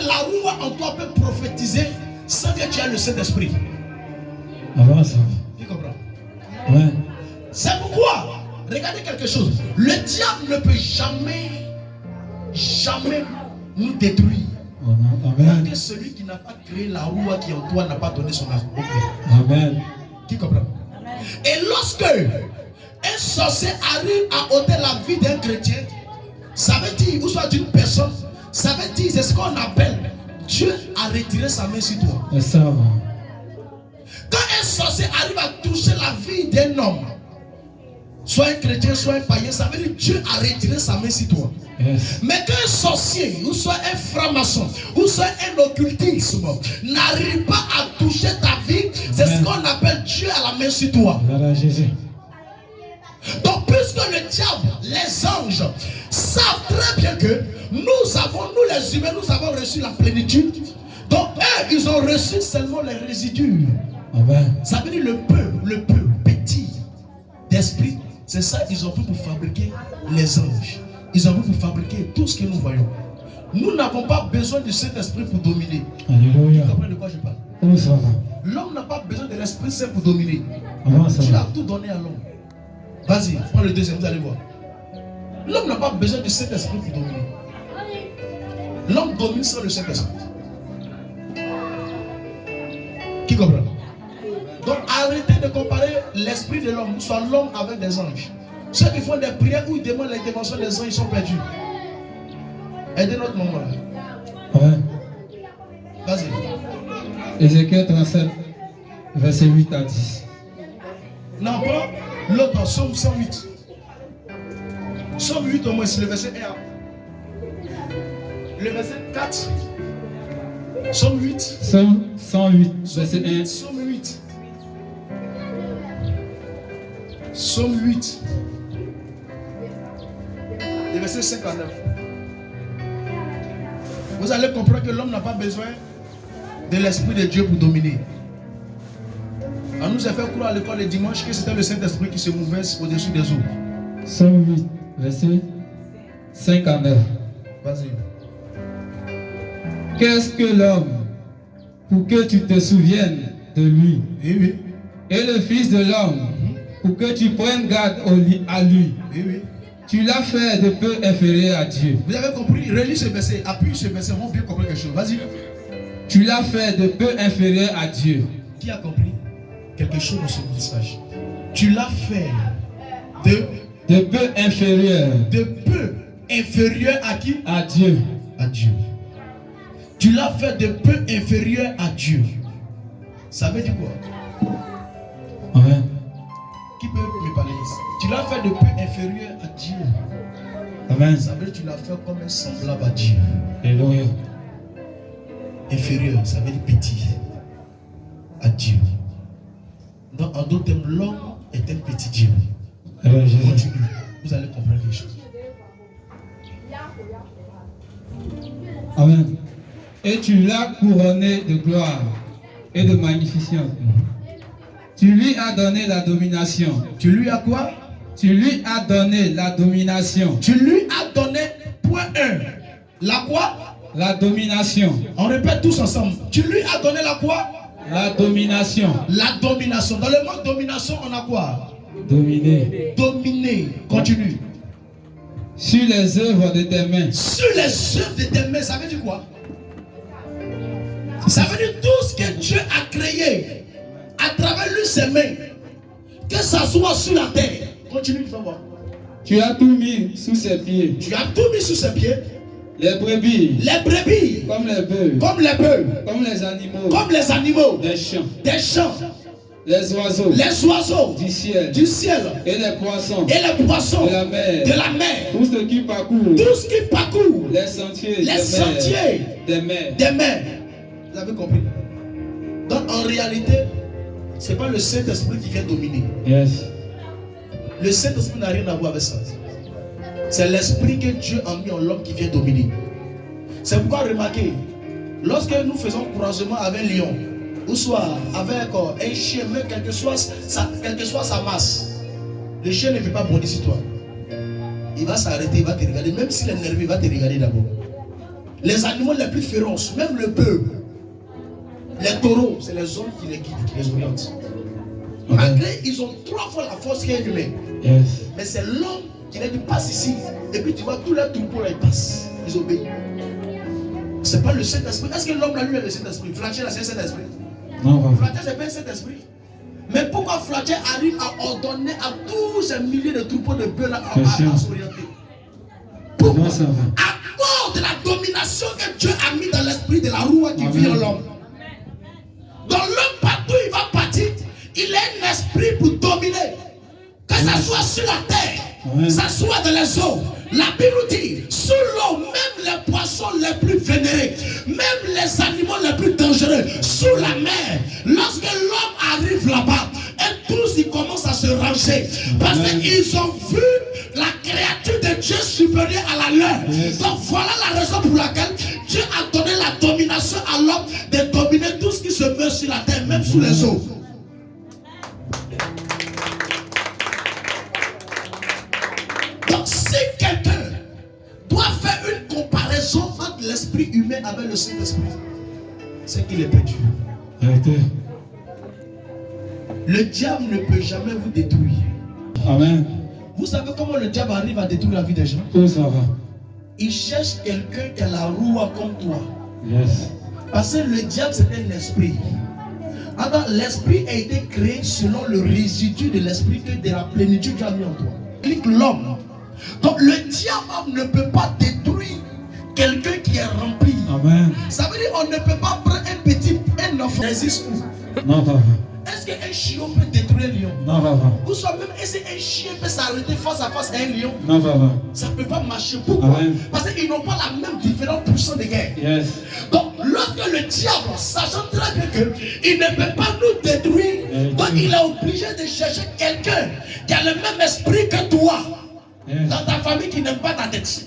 la roue en toi peut prophétiser sans que tu aies le Saint-Esprit. Avant ça. Tu comprends? Ouais. C'est pourquoi, regardez quelque chose. Le diable ne peut jamais nous détruire. Amen. Parce que celui qui n'a pas créé la roue qui est en toi n'a pas donné son amour. Amen. Qui comprend? Et lorsque un sorcier arrive à ôter la vie d'un chrétien, ça veut dire, ou soit d'une personne, ça veut dire, c'est ce qu'on appelle Dieu a retiré sa main sur toi. Et ça va. Quand un sorcier arrive à toucher la vie d'un homme, soit un chrétien, soit un païen, ça veut dire Dieu a retiré sa main sur toi. Yes. Mais qu'un sorcier, ou soit un franc-maçon, ou soit un occultisme, n'arrive pas à toucher ta vie, c'est ce qu'on appelle Dieu a la main sur toi. Gloire à Jésus. Donc, puisque le diable, les anges, savent très bien que nous les humains, nous avons reçu la plénitude. Donc, eux, ils ont reçu seulement les résidus. Amen. Ça veut dire le peu petit d'esprit. C'est ça qu'ils ont pris pour fabriquer les anges. Ils ont pris pour fabriquer tout ce que nous voyons. Nous n'avons pas besoin de cet esprit pour dominer. Alléluia. Tu comprends de quoi je parle? Où ça va? L'homme n'a pas besoin de l'Esprit Saint pour dominer. Avant ça Tu va. as tout donné à l'homme. Vas-y, prends le deuxième, vous allez voir. L'homme n'a pas besoin de cet esprit pour dominer. L'homme domine sans le Saint-Esprit. Qui comprend? Donc arrêtez de comparer l'esprit de l'homme, soit l'homme avec des anges. Ceux qui font des prières où ils demandent l'intervention des anges, ils sont perdus. Aidez notre maman là. Amen. Vas-y. Ézéchiel 37, verset 8 à 10. Non, pas l'autre, Somme 108. Somme 8 au moins, c'est le verset 1. Le verset 4. Somme 8. Somme 108, verset 1. Somme 8. Somme 8. Le verset 59. Vous allez comprendre que l'homme n'a pas besoin de l'Esprit de Dieu pour dominer. On nous a fait croire à l'école le dimanche que c'était le Saint-Esprit qui se mouvait au-dessus des eaux. Somme 8, verset 5 à 9. Vas-y. Qu'est-ce que l'homme pour que tu te souviennes de lui? Oui, oui. Et le Fils de l'homme pour que tu prennes garde à lui? Oui, oui. Tu l'as fait de peu inférieur à Dieu. Vous avez compris? Relis ce verset, appuie ce verset, on va bien comprendre quelque chose. Vas-y. Tu l'as fait de peu inférieur à Dieu. Qui a compris quelque chose dans ce message? Tu l'as fait de peu inférieur. De peu inférieur à qui? À Dieu. À Dieu. Tu l'as fait de peu inférieur à Dieu. Ça veut dire quoi? Amen. Qui peut me parler ici? Tu l'as fait de peu inférieur à Dieu. Amen. Ça veut dire que tu l'as fait comme un semblable à Dieu. Alléluia. Inférieur, ça veut dire petit à Dieu. Donc, en d'autres termes, l'homme est un petit Dieu. Continue. Vous allez comprendre les choses. Amen. Et tu l'as couronné de gloire et de magnificence. Tu lui as donné la domination. Tu lui as quoi? Tu lui as donné la domination. Tu lui as donné, point 1. La quoi? La domination. On répète tous ensemble. Tu lui as donné la quoi? La domination. La domination. Dans le mot domination, on a quoi? Dominer. Dominer. Continue. Sur les œuvres de tes mains. Sur les œuvres de tes mains, ça veut dire quoi? Ça veut dire tout ce que Dieu a créé à travers lui ses mains. Que ça soit sur la terre. Continue, tu vas voir. Tu as tout mis sous ses pieds. Tu as tout mis sous ses pieds. Les brebis. Les brebis. Comme les bœufs. Comme les bœufs. Comme les animaux. Comme les animaux. Des champs. Des champs. Les oiseaux. Les oiseaux. Du ciel. Du ciel. Et les poissons. Et les poissons. De la mer. De la mer. Tout ce qui parcourt. Tout ce qui parcourt. Les sentiers. Les sentiers. Des mers. Des mers. Vous avez compris? Donc en réalité, ce n'est pas le Saint-Esprit qui vient dominer. Yes. Le Saint-Esprit n'a rien à voir avec ça. C'est l'esprit que Dieu a mis en l'homme qui vient dominer. C'est pourquoi remarquez, lorsque nous faisons croisement avec un lion, ou soit avec un chien, même quelle que soit sa masse, le chien ne peut pas bondir sur toi. Il va s'arrêter, il va te regarder, même s'il est nerveux, il va te regarder d'abord. Les animaux les plus féroces, même le bœuf, les taureaux, c'est les hommes qui les guident, qui les orientent. Malgré, ils ont 3 fois la force qu'un humain. Yes. Mais c'est l'homme qui les dit passe ici. Et puis tu vois, tous les troupeaux là, ils passent. Ils obéissent. C'est pas le Saint-Esprit. Est-ce que l'homme là, lui, est le Saint-Esprit? Flatcher là, c'est le Saint-Esprit. Non, Flatcher, c'est pas le Saint-Esprit. Mais pourquoi Flatcher arrive à ordonner à tous ces milliers de troupeaux de bœufs là à s'orienter? Pourquoi? À cause de la domination que Dieu a mis dans l'esprit de la roue qui vit en l'homme. Dans l'homme, partout il va partir, il a un esprit pour dominer. Que ça soit sur la terre, ça soit dans les eaux. La Bible dit, sous l'eau, même les poissons les plus vénérés, même les animaux les plus dangereux, sous la mer, lorsque l'homme arrive là-bas, et tous ils commencent à se ranger. Parce qu'ils ont vu la créature de Dieu supérieure à la leur. Donc voilà la raison pour laquelle Dieu a donné la domination à l'homme de dominer tout ce qui se meurt sur la terre, même sous les eaux. Donc si quelqu'un doit faire une comparaison entre l'esprit humain avec le Saint-Esprit, c'est qu'il est perdu. Le diable ne peut jamais vous détruire. Amen. Vous savez comment le diable arrive à détruire la vie des gens? Tout ça va. Il cherche quelqu'un qui a la roue comme toi. Yes. Parce que le diable c'est un esprit. Alors l'esprit a été créé selon le résidu de l'esprit que de la plénitude que Dieu a mis en toi. Clique l'homme. Donc le diable ne peut pas détruire quelqu'un qui est rempli. Amen. Ça veut dire qu'on ne peut pas prendre un enfant. Résiste où? Non, papa. Est-ce qu'un chiot peut détruire un lion? Non, papa. Ou soit même, est-ce qu'un chien peut s'arrêter face à face à un lion? Non, papa. Ça ne peut pas marcher. Pourquoi? Amen. Parce qu'ils n'ont pas la même différence puissance de guerre. Yes. Donc, lorsque le diable, sachant très bien qu'il ne peut pas nous détruire, donc il est obligé de chercher quelqu'un qui a le même esprit que toi, dans ta famille qui n'aime pas ta tête.